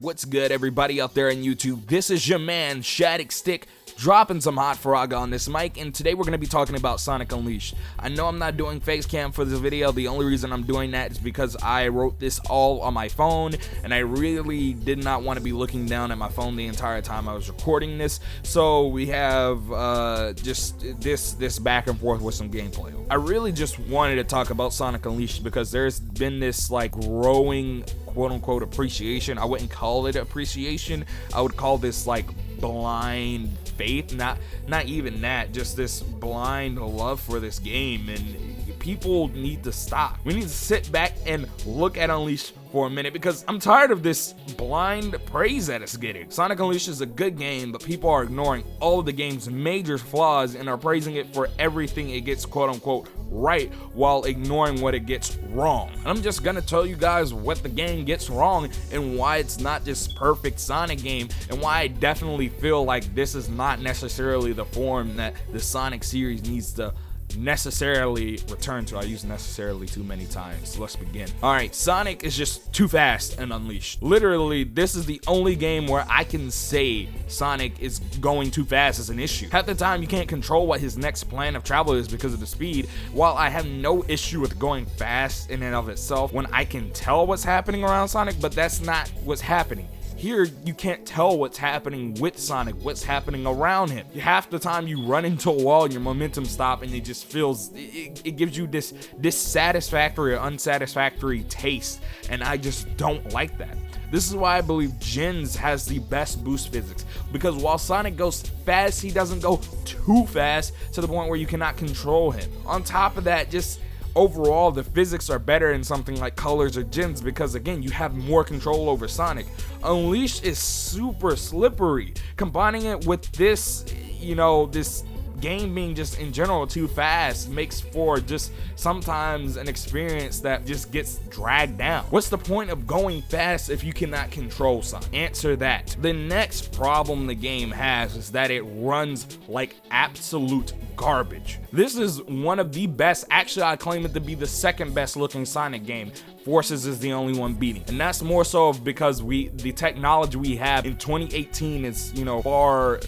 What's good, everybody out there on YouTube? This is your man, Shadicstick, dropping some hot frog on this mic, and today we're going to be talking about Sonic Unleashed. I know I'm not doing face cam for this video. The only reason I'm doing that is because I wrote this all on my phone, and I really did not want to be looking down at my phone the entire time I was recording this, so we have just this back and forth with some gameplay. I really just wanted to talk about Sonic Unleashed because there's been this like growing quote-unquote appreciation. I wouldn't call it appreciation. I would call this like blind faith, not even that, just this blind love for this game, and people need to stop. We need to sit back and look at Unleashed for a minute because I'm tired of this blind praise that it's getting. Sonic Unleashed is a good game, but people are ignoring all of the game's major flaws and are praising it for everything it gets quote-unquote right while ignoring what it gets wrong. And I'm just gonna tell you guys what the game gets wrong and why it's not this perfect Sonic game, and why I definitely feel like this is not necessarily the form that the Sonic series needs to necessarily return to. I use necessarily too many times. Let's begin. Alright, Sonic is just too fast in Unleashed. Literally, this is the only game where I can say Sonic is going too fast as an issue. Half the time you can't control what his next plan of travel is because of the speed. While I have no issue with going fast in and of itself when I can tell what's happening around Sonic, but that's not what's happening. Here, you can't tell what's happening with Sonic, what's happening around him. Half the time you run into a wall and your momentum stops, and it just feels, it gives you this dissatisfactory or unsatisfactory taste, and I just don't like that. This is why I believe Gens has the best boost physics, because while Sonic goes fast, he doesn't go too fast to the point where you cannot control him. On top of that, just overall, the physics are better in something like Colors or Gens because, again, you have more control over Sonic. Unleashed is super slippery. Combining it with this, this game being just in general too fast makes for just sometimes an experience that just gets dragged down. What's the point of going fast if you cannot control Sonic? Answer that. The next problem the game has is that it runs like absolute garbage. This is one of the best, actually I claim it to be the second best looking Sonic game. Forces is the only one beating, and that's more so because the technology we have in 2018 is far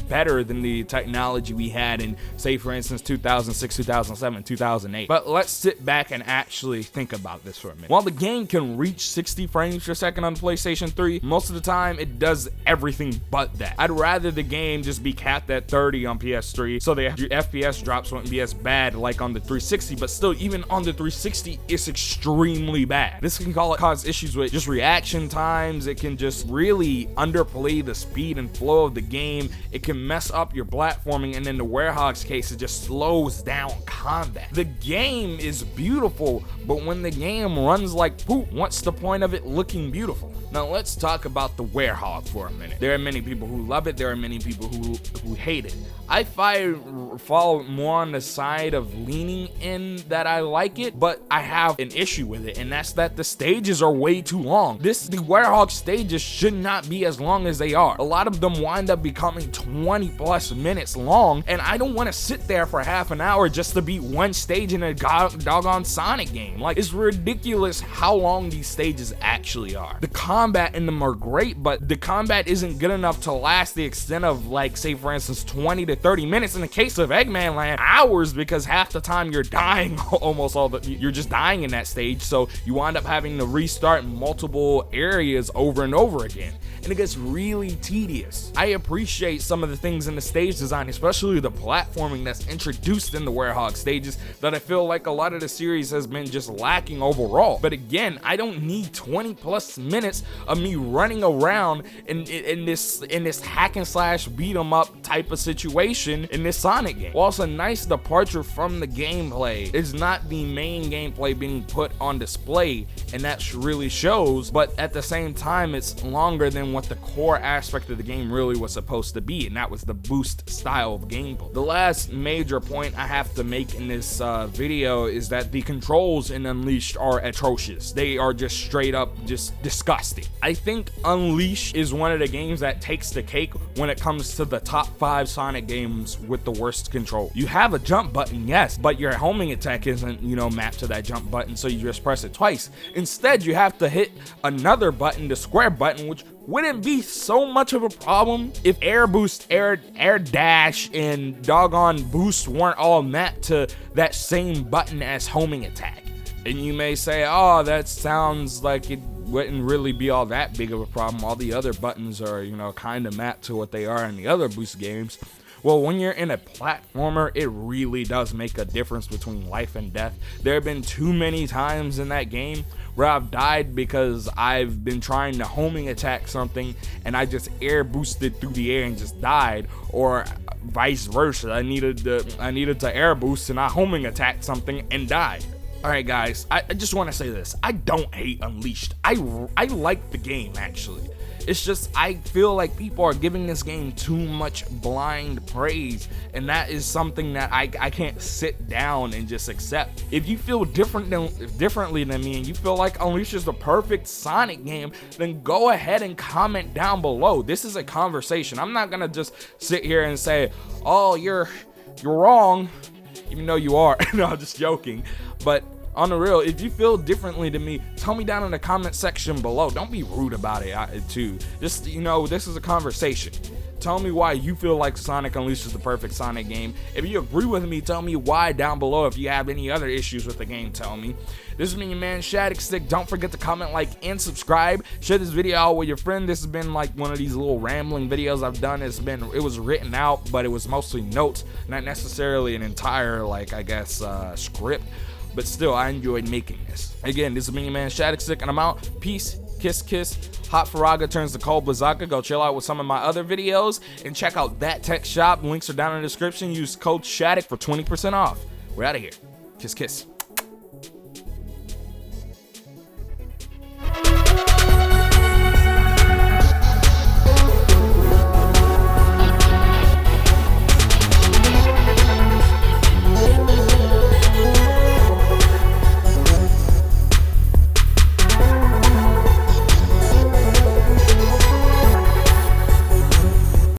better than the technology we had in, say, for instance, 2006, 2007, 2008. But let's sit back and actually think about this for a minute. While the game can reach 60 frames per second on the PlayStation 3, most of the time it does everything but that. I'd rather the game just be capped at 30 on PS3 so the FPS drops wouldn't be as bad like on the 360, but still, even on the 360, it's extremely bad. This can cause issues with just reaction times. It can just really underplay the speed and flow of the game. It can mess up your platforming, and in the Werehog's case, it just slows down combat. The game is beautiful, but when the game runs like poop, what's the point of it looking beautiful? Now let's talk about the Werehog for a minute. There are many people who love it. There are many people who hate it. I fall more on the side of leaning in that I like it, but I have an issue with it, and that's that the stages are way too long. The Werehog stages should not be as long as they are. A lot of them wind up becoming 20 plus minutes long, and I don't want to sit there for half an hour just to beat one stage in a doggone Sonic game. Like, it's ridiculous how long these stages actually are. The combat in them are great, but the combat isn't good enough to last the extent of, like, say for instance 20 to 30 minutes. In the case of Eggman Land, hours, because half the time you're dying, you're just dying in that stage, so you wind up having to restart multiple areas over and over again, and it gets really tedious. I appreciate some of the things in the stage design, especially the platforming that's introduced in the Werehog stages, that I feel like a lot of the series has been just lacking overall. But again, I don't need 20 plus minutes of me running around in this hack and slash beat 'em up type of situation in this Sonic game. While it's a nice departure from the gameplay, it's not the main gameplay being put on display, and that really shows, but at the same time it's longer than what the core aspect of the game really was supposed to be, and that was the boost style of gameplay. The last major point I have to make in this video is that the controls in Unleashed are atrocious. They are just straight up just disgusting. I think Unleashed is one of the games that takes the cake when it comes to the top 5 Sonic games with the worst control. You have a jump button, yes, but your homing attack isn't, mapped to that jump button, so you just press it twice. Instead, you have to hit another button, the square button, which wouldn't be so much of a problem if air boost, air dash, and doggone boost weren't all mapped to that same button as homing attack. And you may say, oh, that sounds like it wouldn't really be all that big of a problem. All the other buttons are, kind of mapped to what they are in the other boost games. Well, when you're in a platformer, it really does make a difference between life and death. There have been too many times in that game where I've died because I've been trying to homing attack something and I just air boosted through the air and just died, or vice versa. I needed to air boost and I homing attacked something and died. Alright guys, I just want to say this. I don't hate Unleashed. I like the game, actually. It's just I feel like people are giving this game too much blind praise, and that is something that I can't sit down and just accept. If you feel differently than me and you feel like Unleashed is the perfect Sonic game, then go ahead and comment down below. This is a conversation. I'm not gonna just sit here and say, oh, you're wrong, even though you are. No, I'm just joking. But on the real, if you feel differently than me, tell me down in the comment section below. Don't be rude about it too. Just, this is a conversation. Tell me why you feel like Sonic Unleashed is the perfect Sonic game. If you agree with me, tell me why down below. If you have any other issues with the game, tell me. This has been your man, Shadicstick. Don't forget to comment, like, and subscribe. Share this video out with your friend. This has been like one of these little rambling videos I've done. It was written out, but it was mostly notes, not necessarily an entire, script. But still, I enjoyed making this. Again, this has been your man, Shadicstick, and I'm out. Peace, kiss, kiss. Hot Faraga turns to cold Blazaka. Go chill out with some of my other videos and check out that tech shop. Links are down in the description. Use code SHADIC for 20% off. We're out of here. Kiss, kiss.